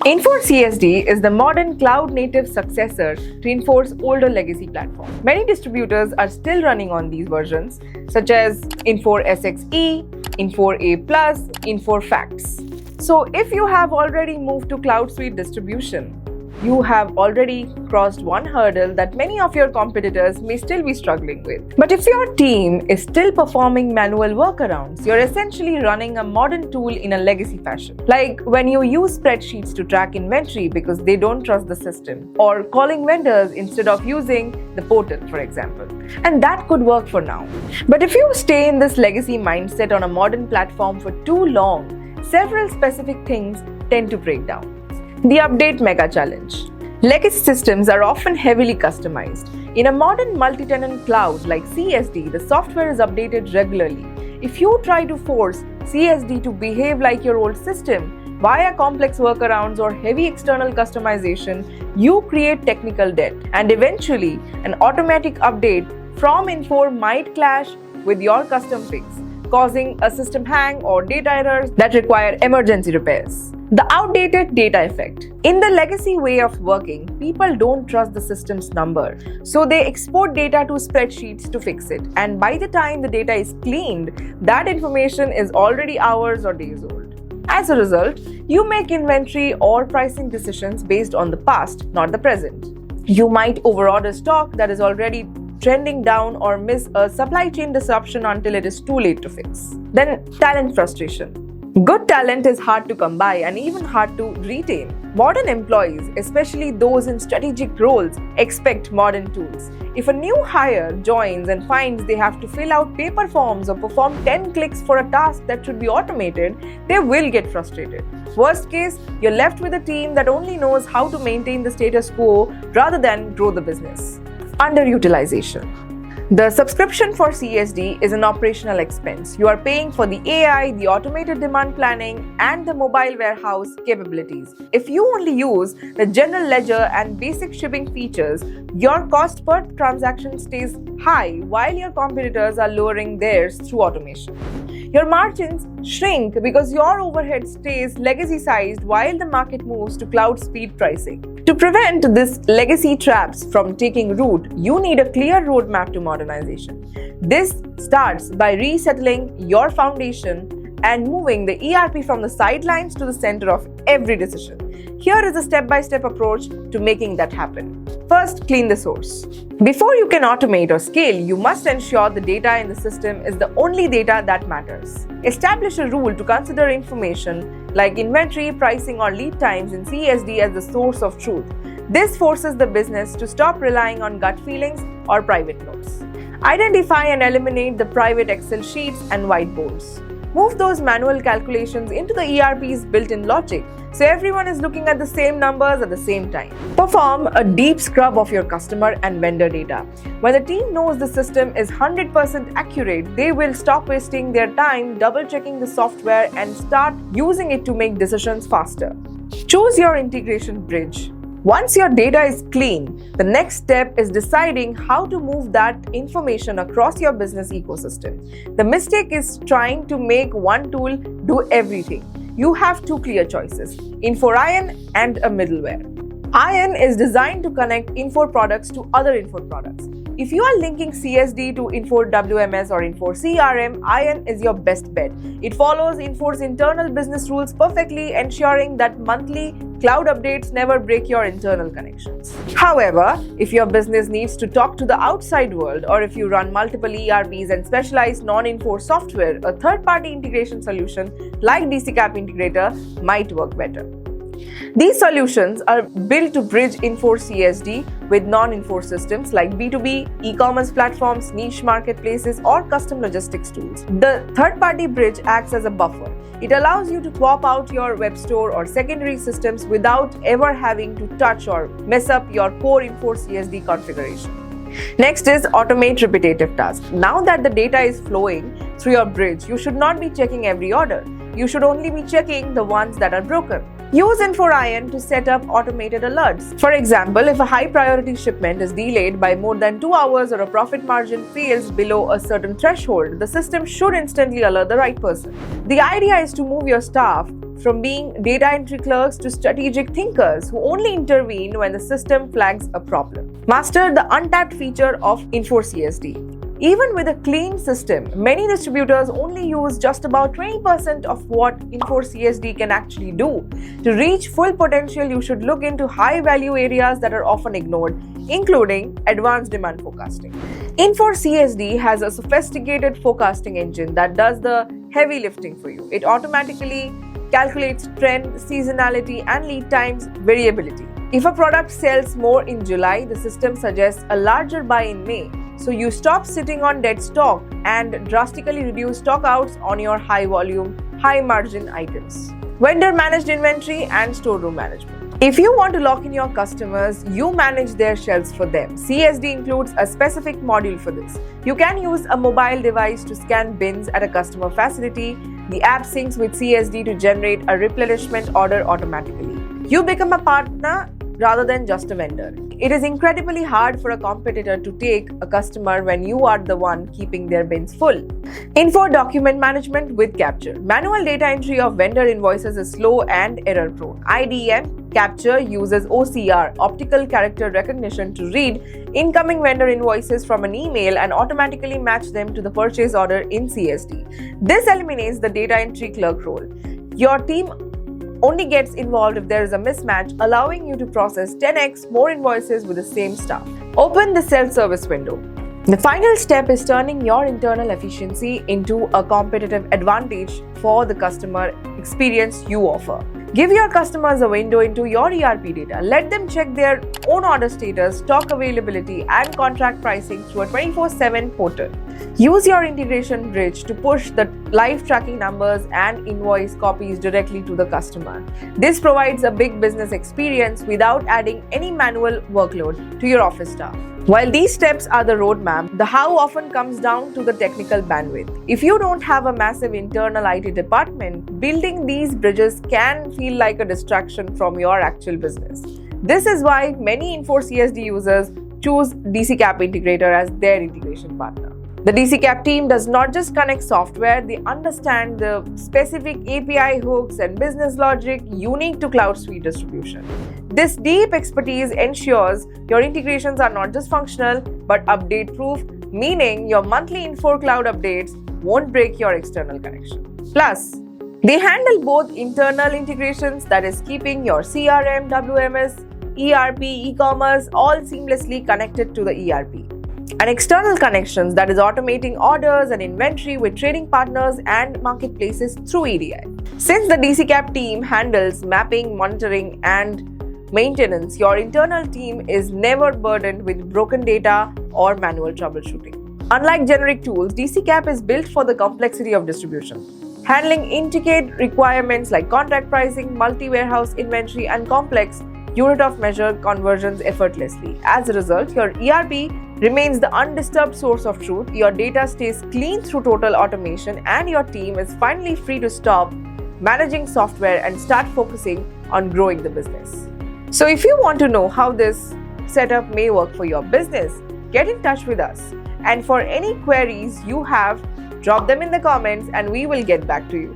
Infor CSD is the modern cloud-native successor to Infor's older legacy platform. Many distributors are still running on these versions, such as Infor SXE, Infor A+, Infor Facts. So if you have already moved to Cloud Suite distribution, you have already crossed one hurdle that many of your competitors may still be struggling with. But if your team is still performing manual workarounds, you're essentially running a modern tool in a legacy fashion. Like when you use spreadsheets to track inventory because they don't trust the system, or calling vendors instead of using the portal, for example. And that could work for now. But if you stay in this legacy mindset on a modern platform for too long, several specific things tend to break down. The Update Mega Challenge. Legacy systems are often heavily customized. In a modern multi-tenant cloud like CSD, the software is updated regularly. If you try to force CSD to behave like your old system via complex workarounds or heavy external customization, you create technical debt, and eventually an automatic update from Infor might clash with your custom fix, causing a system hang or data errors that require emergency repairs. The outdated data effect. In the legacy way of working, people don't trust the system's number, so they export data to spreadsheets to fix it. And by the time the data is cleaned, that information is already hours or days old. As a result, you make inventory or pricing decisions based on the past, not the present. You might overorder stock that is already trending down or miss a supply chain disruption until it is too late to fix. Then, talent frustration. Good talent is hard to come by and even hard to retain. Modern employees, especially those in strategic roles, expect modern tools. If a new hire joins and finds they have to fill out paper forms or perform 10 clicks for a task that should be automated, they will get frustrated. Worst case, you're left with a team that only knows how to maintain the status quo rather than grow the business. Underutilization. The subscription for CSD is an operational expense. You are paying for the AI, the automated demand planning, and the mobile warehouse capabilities. If you only use the general ledger and basic shipping features, your cost per transaction stays high while your competitors are lowering theirs through automation. Your margins shrink because your overhead stays legacy-sized while the market moves to cloud speed pricing. To prevent this legacy traps from taking root, you need a clear roadmap to modernization. This starts by resettling your foundation and moving the ERP from the sidelines to the center of every decision. Here is a step-by-step approach to making that happen. First, clean the source. Before you can automate or scale, you must ensure the data in the system is the only data that matters. Establish a rule to consider information like inventory, pricing, or lead times in CSD as the source of truth. This forces the business to stop relying on gut feelings or private notes. Identify and eliminate the private Excel sheets and whiteboards. Move those manual calculations into the ERP's built-in logic so everyone is looking at the same numbers at the same time. Perform a deep scrub of your customer and vendor data. When the team knows the system is 100% accurate, they will stop wasting their time double-checking the software and start using it to make decisions faster. Choose your integration bridge. Once your data is clean, the next step is deciding how to move that information across your business ecosystem. The mistake is trying to make one tool do everything. You have two clear choices, Infor Ion and a middleware. Ion is designed to connect Infor products to other Infor products. If you are linking CSD to Infor WMS or Infor CRM, Ion is your best bet. It follows Infor's internal business rules perfectly, ensuring that monthly cloud updates never break your internal connections. However, if your business needs to talk to the outside world, or if you run multiple ERPs and specialized non-Infor software, a third-party integration solution like DCCAP Integrator might work better. These solutions are built to bridge Infor CSD with non-Infor systems like B2B, e-commerce platforms, niche marketplaces, or custom logistics tools. The third-party bridge acts as a buffer. It allows you to swap out your web store or secondary systems without ever having to touch or mess up your core Infor CSD configuration. Next is automate repetitive tasks. Now that the data is flowing through your bridge, you should not be checking every order. You should only be checking the ones that are broken. Use Infor Ion to set up automated alerts. For example, if a high priority shipment is delayed by more than 2 hours or a profit margin fails below a certain threshold, the system should instantly alert the right person. The idea is to move your staff from being data entry clerks to strategic thinkers who only intervene when the system flags a problem. Master the untapped feature of Infor.CSD. Even with a clean system, many distributors only use just about 20% of what Infor.CSD can actually do. To reach full potential, you should look into high-value areas that are often ignored, including advanced demand forecasting. Infor.CSD has a sophisticated forecasting engine that does the heavy lifting for you. It automatically calculates trend, seasonality, and lead times variability. If a product sells more in July, the system suggests a larger buy in May. So you stop sitting on dead stock and drastically reduce stockouts on your high volume, high margin items. Vendor managed inventory and storeroom management. If you want to lock in your customers, you manage their shelves for them. CSD includes a specific module for this. You can use a mobile device to scan bins at a customer facility. The app syncs with CSD to generate a replenishment order automatically. You become a partner rather than just a vendor. It is incredibly hard for a competitor to take a customer when you are the one keeping their bins full. Infor document management with Capture. Manual data entry of vendor invoices is slow and error prone. IDM Capture uses OCR, optical character recognition, to read incoming vendor invoices from an email and automatically match them to the purchase order in CSD. This eliminates the data entry clerk role. Your team only gets involved if there is a mismatch, allowing you to process 10x more invoices with the same staff. Open the self-service window. The final step is turning your internal efficiency into a competitive advantage for the customer experience you offer. Give your customers a window into your ERP data. Let them check their own order status, stock availability, and contract pricing through a 24/7 portal. Use your integration bridge to push the live tracking numbers and invoice copies directly to the customer. This provides a big business experience without adding any manual workload to your office staff. While these steps are the roadmap, the how often comes down to the technical bandwidth. If you don't have a massive internal IT department, building these bridges can feel like a distraction from your actual business. This is why many Infor.CSD users choose DCCAP Integrator as their integration partner. The DCCAP team does not just connect software, they understand the specific API hooks and business logic unique to Cloud Suite distribution. This deep expertise ensures your integrations are not just functional but update-proof, meaning your monthly Infor Cloud updates won't break your external connection. Plus, they handle both internal integrations, that is keeping your CRM, WMS, ERP, e-commerce all seamlessly connected to the ERP, and external connections, that is automating orders and inventory with trading partners and marketplaces through EDI. Since the DCCAP team handles mapping, monitoring, and maintenance, your internal team is never burdened with broken data or manual troubleshooting. Unlike generic tools, DCCAP is built for the complexity of distribution, handling intricate requirements like contract pricing, multi-warehouse inventory, and complex unit of measure conversions effortlessly. As a result, your ERP remains the undisturbed source of truth, your data stays clean through total automation, and your team is finally free to stop managing software and start focusing on growing the business. So if you want to know how this setup may work for your business, get in touch with us. And for any queries you have, drop them in the comments and we will get back to you.